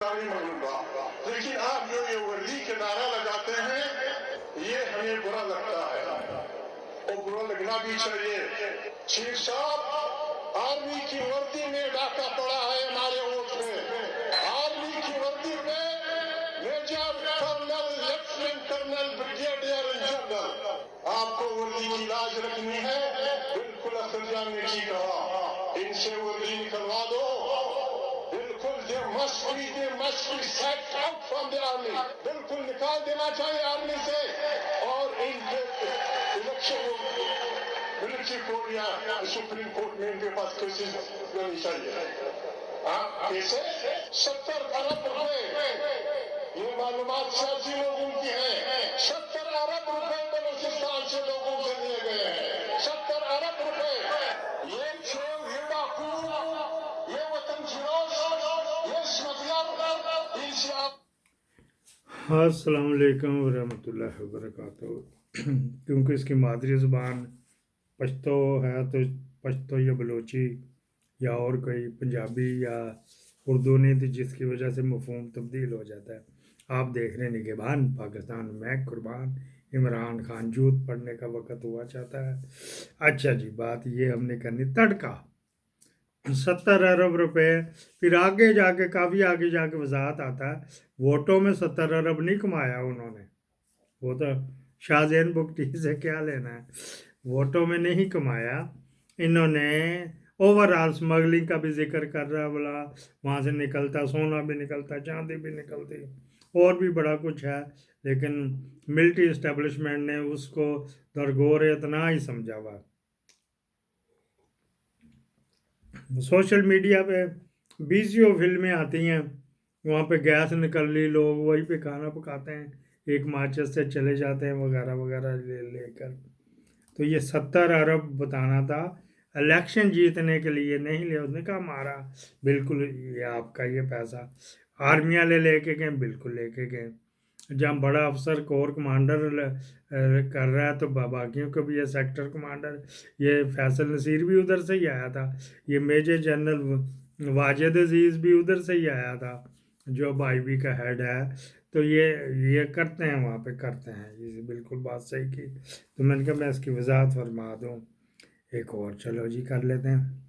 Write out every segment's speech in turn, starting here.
नहीं मानूंगा, लेकिन आप जो ये वर्दी के नारा लगाते हैं ये हमें बुरा लगता है और बुरा लगना भी चाहिए। चीफ साहब, आर्मी की वर्दी में डाका पड़ा है हमारे वोट में। आर्मी की वर्दी में major colonel, lieutenant colonel, brigadier general, आपको वर्दी की लाज रखनी है। बिल्कुल अफसरजान ने ठीक कहा, इनसे वर्दी निकलवा दो। बिल्कुल they must be set out from the army, बिल्कुल निकाल देना चाहिए आर्मी से और इनके इलेक्शन मिलिट्री कोर्ट या सुप्रीम कोर्ट में इनके पास केसेस देनी चाहिए। कैसे 70 अरब रुपए, ये मालूमात सियासी लोगों की है। 70 अरब रुपए बलूचिस्तान से लोगों से लिए गए हैं। 70 अरब रुपए, ये चोर, ये डाकू, ये वतन फिरोज, ये स्मगलर, इनसे आप। अस्सलाम वालेकुम वरहमतुल्लाहि वबरकातुहू। क्योंकि इसकी मादरी ज़ुबान पश्तो है तो पश्तो या बलोची या और कोई पंजाबी या उर्दू नहीं थी, जिसकी वजह से मफ़हूम तब्दील हो जाता है। आप देख रहे हैं निगहबान पाकिस्तान, मैं कुर्बान, इमरान खान, जूत पढ़ने का वक़्त हुआ चाहता है। अच्छा जी, बात ये हमने करनी तड़का 70 अरब रुपए। फिर आगे जाके काफ़ी आगे जाके वजाहत आता है, वोटों में 70 अरब नहीं कमाया उन्होंने। वो तो शाहजैन बुगटी से क्या लेना है, वोटों में नहीं कमाया इन्होंने। ओवरऑल स्मगलिंग का भी जिक्र कर रहा है, बोला वहाँ से निकलता सोना भी निकलता, चांदी भी निकलती, और भी बड़ा कुछ है। लेकिन मिलिट्री इस्टेब्लिशमेंट ने उसको दरगोर इतना ही समझा हुआ। सोशल मीडिया पे बीसियों फिल्में आती हैं, वहाँ पे गैस निकल ली, लोग वहीं पे खाना पकाते हैं, एक माचिस से चले जाते हैं वगैरह वगैरह लेकर। तो ये 70 अरब बताना था, इलेक्शन जीतने के लिए नहीं लिया। उसने कहा हमारा बिल्कुल ये आपका ये पैसा आर्मी वाले लेके गए, बिल्कुल लेके गए। जहाँ बड़ा अफसर कोर कमांडर कर रहा है तो बाकियों को भी, ये सेक्टर कमांडर, ये फैसल नसीर भी उधर से ही आया था, ये मेजर जनरल वाजिद अजीज़ भी उधर से ही आया था, जो IB का हेड है। तो ये करते हैं, वहाँ पे करते हैं, ये बिल्कुल बात सही की। तो मैंने कहा मैं इसकी वजाहत फरमा दूँ। एक और चलो जी कर लेते हैं।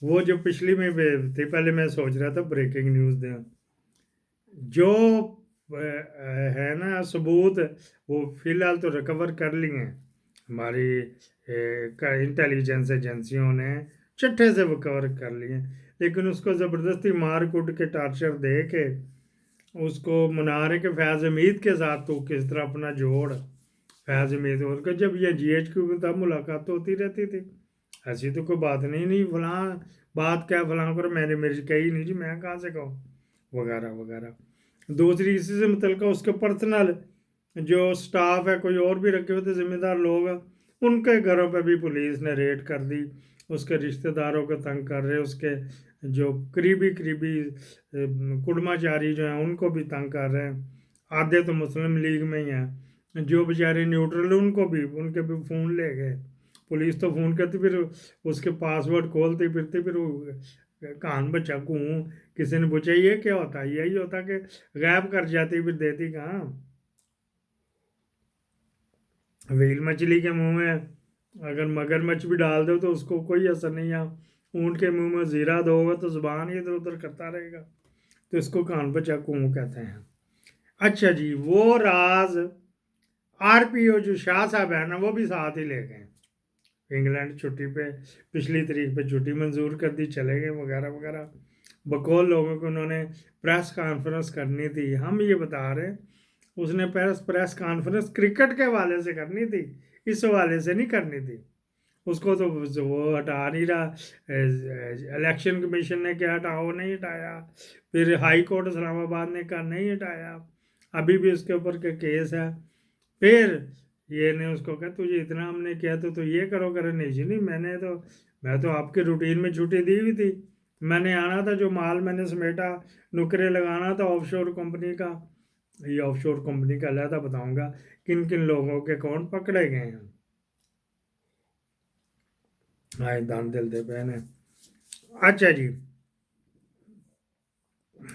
वो जो पिछली में थी, पहले मैं सोच रहा था ब्रेकिंग न्यूज़ दें, जो है ना सबूत, वो फिलहाल तो रिकवर कर लिए हैं हमारी इंटेलिजेंस एजेंसियों ने, चिट्ठे से रिकवर कर लिए, लेकिन उसको ज़बरदस्ती मार कूट के टार्चर दे के उसको मना रहे कि फैज़ हमीद के साथ तो किस तरह अपना जोड़, फैज़ हमीद और जब ये GHQ में तब मुलाकात होती रहती थी, ऐसी तो कोई बात नहीं फलां बात क्या फलां करो, मैंने मेरी कही नहीं जी, मैं कहाँ से कहूँ वगैरह वगैरह। दूसरी इसी से मतलब उसके पर्सनल जो स्टाफ है, कोई और भी रखे हुए थे जिम्मेदार लोग, उनके घरों पे भी पुलिस ने रेड कर दी, उसके रिश्तेदारों को तंग कर रहे, उसके जो करीबी कुड़माचारी जो हैं उनको भी तंग कर रहे हैं। आधे तो मुस्लिम लीग में ही हैं, जो बेचारे न्यूट्रल उनको भी, उनके भी फ़ोन ले गए। पुलिस तो फ़ोन करती, फिर उसके पासवर्ड खोलती फिरती, फिर वो कान बचा कहूँ, किसी ने पूछा ये क्या होता है, यही होता कि गायब कर जाती, फिर देती कहाँ। व्हेल मछली के मुंह में अगर मगरमच्छ भी डाल दो तो उसको कोई असर नहीं है, ऊँट के मुंह में जीरा दोगे तो जुबान ही इधर उधर करता रहेगा, तो इसको कान बचा कहूँ कहते हैं। अच्छा जी, वो राज RPO जो शाह साहब है ना, वो भी साथ ही ले गए इंग्लैंड छुट्टी पे, पिछली तारीख पे छुट्टी मंजूर कर दी, चले गए वगैरह वगैरह। बकौल लोगों को उन्होंने प्रेस कॉन्फ्रेंस करनी थी, हम ये बता रहे हैं उसने प्रेस कॉन्फ्रेंस क्रिकेट के हवाले से करनी थी, इस हवाले से नहीं करनी थी। उसको तो वो हटा नहीं रहा, इलेक्शन कमीशन ने क्या हटाओ, नहीं हटाया, फिर हाई कोर्ट इस्लामाबाद ने कहा नहीं हटाया, अभी भी उसके ऊपर के केस है। फिर ये ने उसको कहा तुझे इतना हमने किया तो ये करो करे, नहीं जी नहीं, मैं तो आपके रूटीन में छुट्टी दी हुई थी, मैंने आना था, जो माल मैंने समेटा नुकरे लगाना था ऑफशोर कंपनी का। ये ऑफशोर कंपनी का अलहदा बताऊंगा किन किन लोगों के अकाउंट पकड़े गए हैं। आए दान दिल दे बहने। अच्छा जी,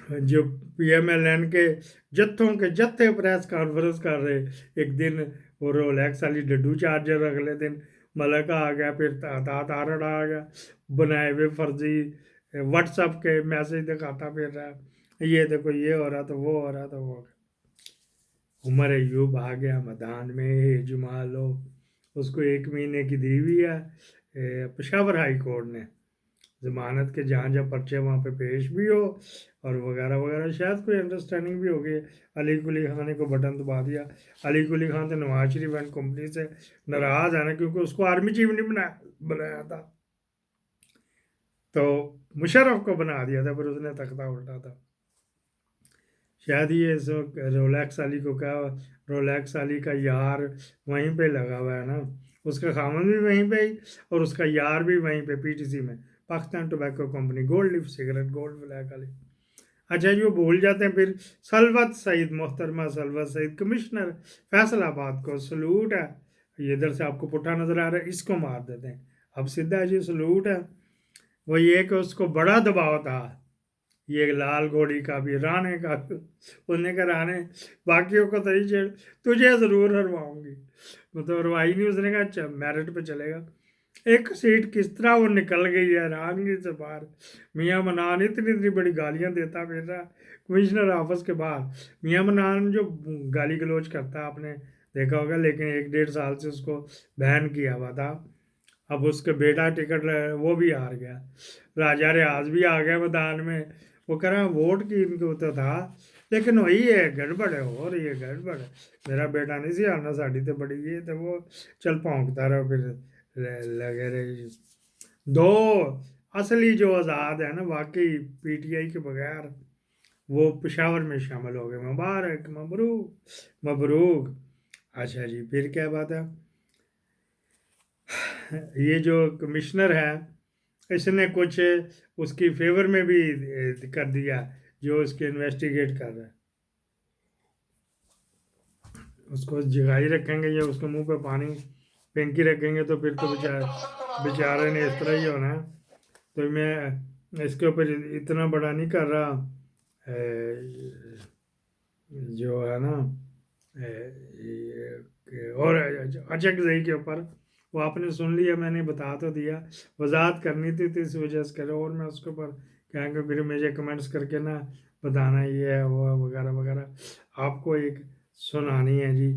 जो पीएमएलएन के जत्थों के जत्थे प्रेस कॉन्फ्रेंस कर रहे, एक दिन वो रोलेक्स वाली डड्डू चार्जर, अगले दिन मलका आ गया, फिर तारड़ आ गया, बनाए हुए फर्जी व्हाट्सएप के मैसेज दिखाता फिर रहा, ये देखो ये हो रहा तो वो हो रहा तो वो। उमर अयूब आ गया मैदान में, जुमा लो, उसको 1 महीने की दी हुई है पेशावर हाई कोर्ट ने, ज़मानत के जहाँ जहाँ पर्चे वहाँ पे पेश भी हो और वगैरह वगैरह। शायद कोई अंडरस्टैंडिंग भी हो गई। अली कुली खान को बटन दबा दिया। अली कुली खान तो नवाज शरीफ एंड कंपनी से नाराज़ है ना, क्योंकि उसको आर्मी चीफ नहीं बनाया था, तो मुशर्रफ को बना दिया था, फिर उसने तख्ता उल्टा था। शायद ये इस वक्त रोलेक्स अली को क्या, रोलेक्स अली का यार वहीं पे लगा हुआ है ना, उसका खामन भी वहीं पे ही और उसका यार भी वहीं पे पीटीसी में, Pakistan tobacco company, gold leaf cigarette, gold flag वाली। अच्छा जी, वो भूल जाते हैं फिर सलवत सईद, मोहतरमा सलवत सईद कमिश्नर फैसलाबाद को सलूट है। ये इधर से आपको पुट्ठा नज़र आ रहा है, इसको मार देते हैं। अब सीधा जी सलूट है। वो ये कि उसको बड़ा दबाव था, ये लाल घोड़ी का भी, राणे का भी। उसने कहा राणे बाकियों को तो ही छेड़, तुझे ज़रूर हरवाऊंगी, मतलब हरवाई नहीं। उसने कहा अच्छा मेरिट पे चलेगा। एक सीट किस तरह वो निकल गई है हैरानगी से बाहर। मियाँ मनान इतनी इतनी बड़ी गालियाँ देता फिर रहा कमिश्नर ऑफिस के बाहर। मियाँ मनान जो गाली गलौज करता है आपने देखा होगा, लेकिन 1-1.5 साल से उसको बैन किया हुआ था। अब उसके बेटा टिकट वो भी हार गया, राजा रियाज भी आ गया मैदान में। वो कह रहा वोट की इनको तो था, लेकिन वही है गड़बड़ है, और ये गड़बड़ है, मेरा बेटा नहीं सी आना, साड़ी तो बड़ी ये तो वो चल भौंकता रहो, फिर लगे रहे। दो असली जो आज़ाद है ना वाकई पीटीआई के बगैर, वो पेशावर में शामिल हो गए। मुबारक, मबरूक मबरूक। अच्छा जी, फिर क्या बात है, ये जो कमिश्नर है इसने कुछ उसकी फेवर में भी कर दिया, जो उसके इन्वेस्टिगेट कर रहा है। उसको जगाई रखेंगे या उसके मुंह पे पानी पेंकी रखेंगे तो फिर तो बेचारे ने इस तरह ही होना है। तो मैं इसके ऊपर इतना बड़ा नहीं कर रहा, जो है ना और अचक जई के ऊपर वो आपने सुन लिया, मैंने बता तो दिया, वजाहत करनी थी तो इस वजह से करो, और मैं उसके ऊपर कहेंगे फिर मुझे कमेंट्स करके ना बताना ये है वो वगैरह वगैरह, आपको एक सुनानी है जी।